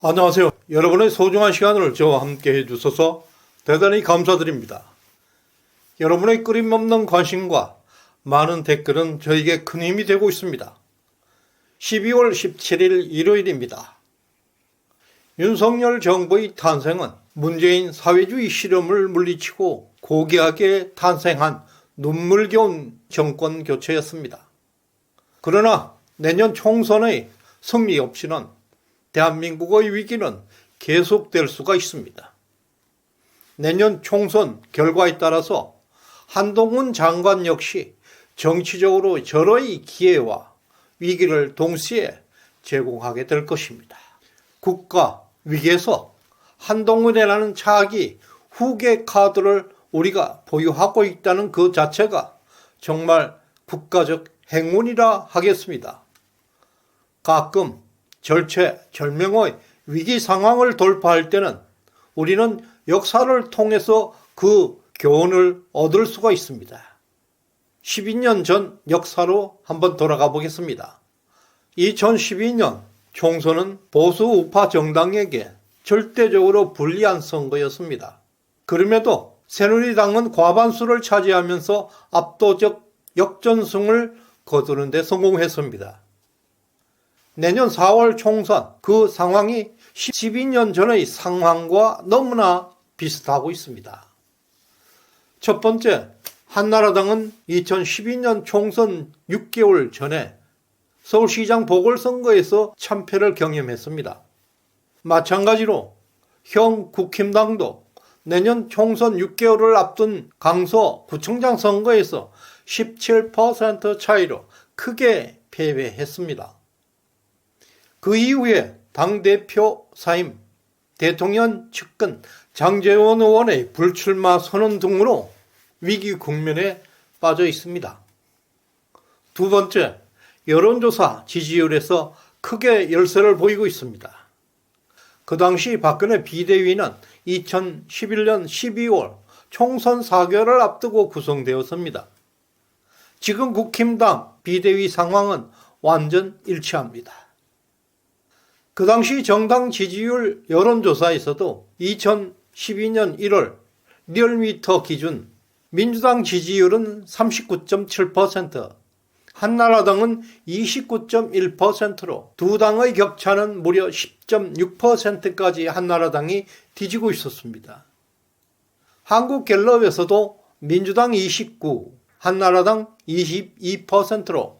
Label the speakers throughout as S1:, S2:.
S1: 안녕하세요. 여러분의 소중한 시간을 저와 함께 해주셔서 대단히 감사드립니다. 여러분의 끊임없는 관심과 많은 댓글은 저에게 큰 힘이 되고 있습니다. 12월 17일 일요일입니다. 윤석열 정부의 탄생은 문재인 사회주의 실험을 물리치고 고귀하게 탄생한 눈물겨운 정권 교체였습니다. 그러나 내년 총선의 승리 없이는 대한민국의 위기는 계속될 수가 있습니다. 내년 총선 결과에 따라서 한동훈 장관 역시 정치적으로 절호의 기회와 위기를 동시에 제공하게 될 것입니다. 국가 위기에서 한동훈이라는 차기 후계 카드를 우리가 보유하고 있다는 그 자체가 정말 국가적 행운이라 하겠습니다. 가끔 절체절명의 위기 상황을 돌파할 때는 우리는 역사를 통해서 그 교훈을 얻을 수가 있습니다. 12년 전 역사로 한번 돌아가 보겠습니다. 2012년 총선은 보수 우파 정당에게 절대적으로 불리한 선거였습니다. 그럼에도 새누리당은 과반수를 차지하면서 압도적 역전승을 거두는 데 성공했습니다. 내년 4월 총선 그 상황이 12년 전의 상황과 너무나 비슷하고 있습니다. 첫 번째, 한나라당은 2012년 총선 6개월 전에 서울시장 보궐선거에서 참패를 경험했습니다. 마찬가지로 형 국힘당도 내년 총선 6개월을 앞둔 강서구청장 선거에서 17% 차이로 크게 패배했습니다. 그 이후에 당대표 사임, 대통령 측근 장제원 의원의 불출마 선언 등으로 위기 국면에 빠져 있습니다. 두 번째, 여론조사 지지율에서 크게 열세를 보이고 있습니다. 그 당시 박근혜 비대위는 2011년 12월 총선 4개월을 앞두고 구성되었습니다. 지금 국힘당 비대위 상황은 완전 일치합니다. 그 당시 정당 지지율 여론조사에서도 2012년 1월 리얼미터 기준 민주당 지지율은 39.7%, 한나라당은 29.1%로 두 당의 격차는 무려 10.6%까지 한나라당이 뒤지고 있었습니다. 한국갤럽에서도 민주당 29, 한나라당 22%로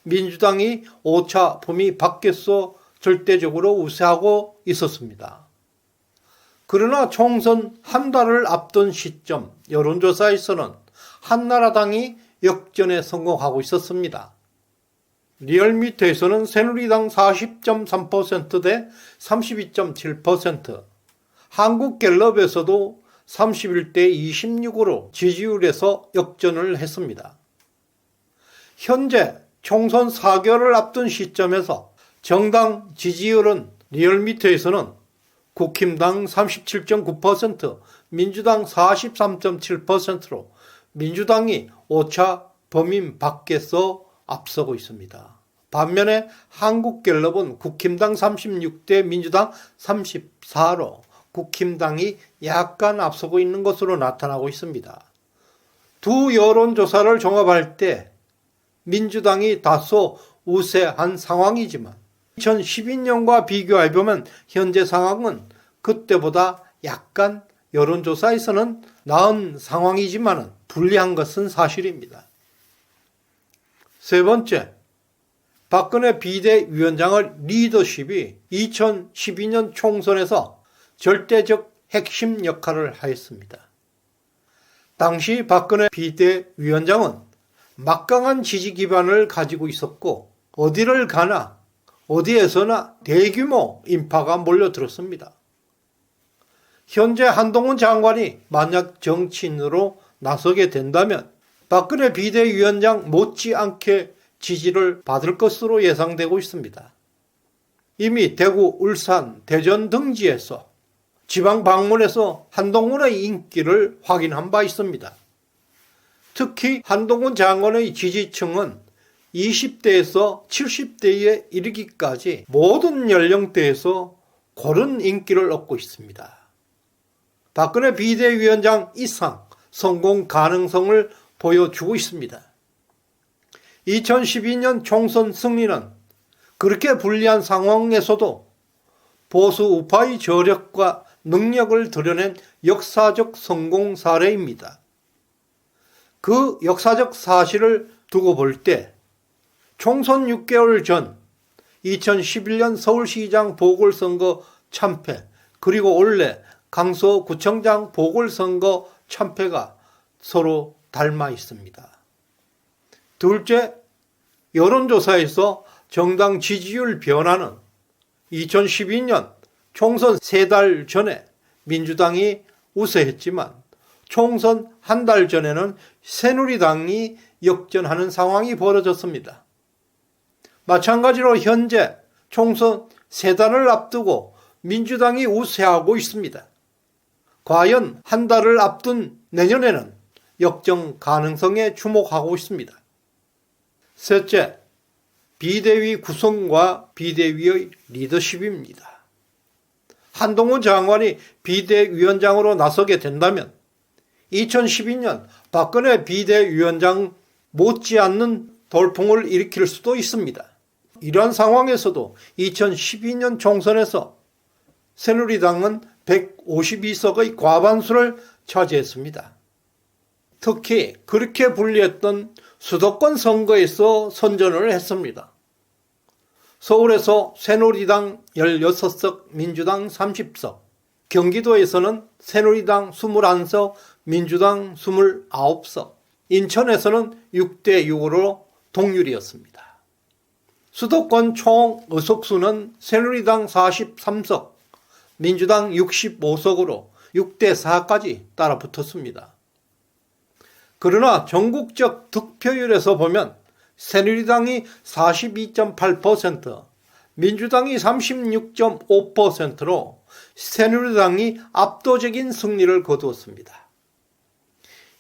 S1: 민주당이 오차 범위 밖에서 절대적으로 우세하고 있었습니다. 그러나 총선 한 달을 앞둔 시점 여론조사에서는 한나라당이 역전에 성공하고 있었습니다. 리얼미터에서는 새누리당 40.3% 대 32.7%, 한국갤럽에서도 31대 26으로 지지율에서 역전을 했습니다. 현재 총선 4개월을 앞둔 시점에서 정당 지지율은 리얼미터에서는 국힘당 37.9%, 민주당 43.7%로 민주당이 오차 범위 밖에서 앞서고 있습니다. 반면에 한국갤럽은 국힘당 36대 민주당 34로 국힘당이 약간 앞서고 있는 것으로 나타나고 있습니다. 두 여론조사를 종합할 때 민주당이 다소 우세한 상황이지만 2012년과 비교해보면 현재 상황은 그때보다 약간 여론조사에서는 나은 상황이지만 불리한 것은 사실입니다. 세 번째, 박근혜 비대위원장의 리더십이 2012년 총선에서 절대적 핵심 역할을 하였습니다. 당시 박근혜 비대위원장은 막강한 지지 기반을 가지고 있었고 어디를 가나 어디에서나 대규모 인파가 몰려들었습니다. 현재 한동훈 장관이 만약 정치인으로 나서게 된다면 박근혜 비대위원장 못지않게 지지를 받을 것으로 예상되고 있습니다. 이미 대구, 울산, 대전 등지에서 지방 방문해서 한동훈의 인기를 확인한 바 있습니다. 특히 한동훈 장관의 지지층은 20대에서 70대에 이르기까지 모든 연령대에서 고른 인기를 얻고 있습니다. 박근혜 비대위원장 이상 성공 가능성을 보여주고 있습니다. 2012년 총선 승리는 그렇게 불리한 상황에서도 보수 우파의 저력과 능력을 드러낸 역사적 성공 사례입니다. 그 역사적 사실을 두고 볼 때 총선 6개월 전 2011년 서울시장 보궐선거 참패, 그리고 올해 강서구청장 보궐선거 참패가 서로 닮아 있습니다. 둘째, 여론조사에서 정당 지지율 변화는 2012년 총선 3달 전에 민주당이 우세했지만 총선 한 달 전에는 새누리당이 역전하는 상황이 벌어졌습니다. 마찬가지로 현재 총선 3달을 앞두고 민주당이 우세하고 있습니다. 과연 한 달을 앞둔 내년에는 역전 가능성에 주목하고 있습니다. 셋째, 비대위 구성과 비대위의 리더십입니다. 한동훈 장관이 비대위원장으로 나서게 된다면 2012년 박근혜 비대위원장 못지않는 돌풍을 일으킬 수도 있습니다. 이러한 상황에서도 2012년 총선에서 새누리당은 152석의 과반수를 차지했습니다. 특히 그렇게 불리했던 수도권 선거에서 선전을 했습니다. 서울에서 새누리당 16석, 민주당 30석, 경기도에서는 새누리당 21석, 민주당 29석, 인천에서는 6대6으로 동률이었습니다. 수도권 총 의석수는 새누리당 43석, 민주당 65석으로 6대4까지 따라붙었습니다. 그러나 전국적 득표율에서 보면 새누리당이 42.8%, 민주당이 36.5%로 새누리당이 압도적인 승리를 거두었습니다.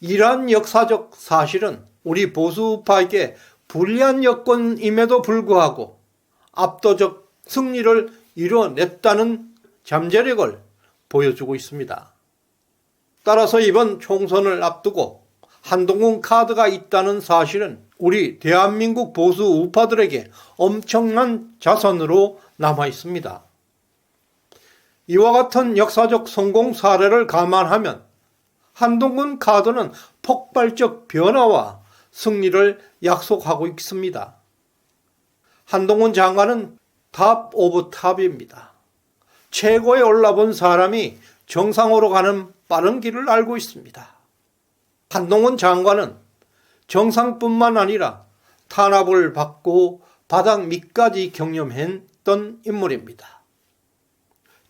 S1: 이러한 역사적 사실은 우리 보수파에게 불리한 여건임에도 불구하고 압도적 승리를 이뤄냈다는 잠재력을 보여주고 있습니다. 따라서 이번 총선을 앞두고 한동훈 카드가 있다는 사실은 우리 대한민국 보수 우파들에게 엄청난 자산으로 남아 있습니다. 이와 같은 역사적 성공 사례를 감안하면 한동훈 카드는 폭발적 변화와 승리를 약속하고 있습니다. 한동훈 장관은 탑 오브 탑입니다. 최고에 올라본 사람이 정상으로 가는 빠른 길을 알고 있습니다. 한동훈 장관은 정상뿐만 아니라 탄압을 받고 바닥 밑까지 경험했던 인물입니다.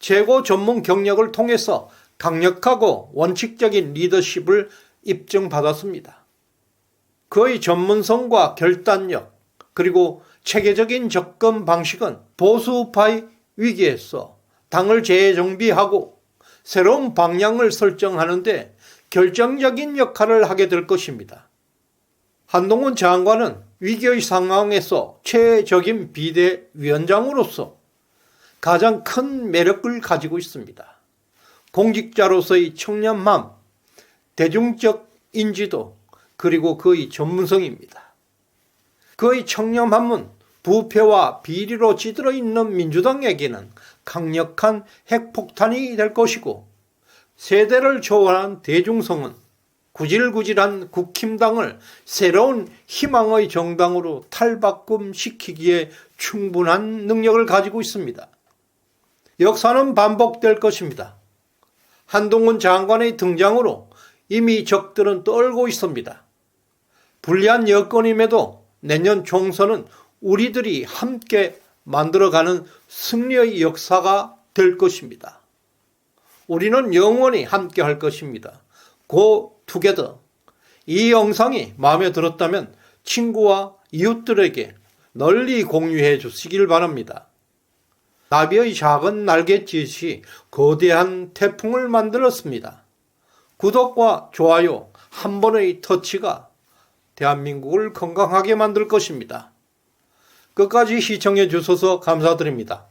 S1: 최고 전문 경력을 통해서 강력하고 원칙적인 리더십을 입증받았습니다. 그의 전문성과 결단력, 그리고 체계적인 접근 방식은 보수파의 위기에서 당을 재정비하고 새로운 방향을 설정하는 데 결정적인 역할을 하게 될 것입니다. 한동훈 장관은 위기의 상황에서 최적인 비대위원장으로서 가장 큰 매력을 가지고 있습니다. 공직자로서의 청렴함, 대중적 인지도, 그리고 그의 전문성입니다. 그의 청렴함은 부패와 비리로 찌들어 있는 민주당에게는 강력한 핵폭탄이 될 것이고, 세대를 초월한 대중성은 구질구질한 국힘당을 새로운 희망의 정당으로 탈바꿈시키기에 충분한 능력을 가지고 있습니다. 역사는 반복될 것입니다. 한동훈 장관의 등장으로 이미 적들은 떨고 있습니다. 불리한 여건임에도 내년 총선은 우리들이 함께 만들어가는 승리의 역사가 될 것입니다. 우리는 영원히 함께 할 것입니다. Go together. 이 영상이 마음에 들었다면 친구와 이웃들에게 널리 공유해 주시길 바랍니다. 나비의 작은 날갯짓이 거대한 태풍을 만들었습니다. 구독과 좋아요 한 번의 터치가 대한민국을 건강하게 만들 것입니다. 끝까지 시청해 주셔서 감사드립니다.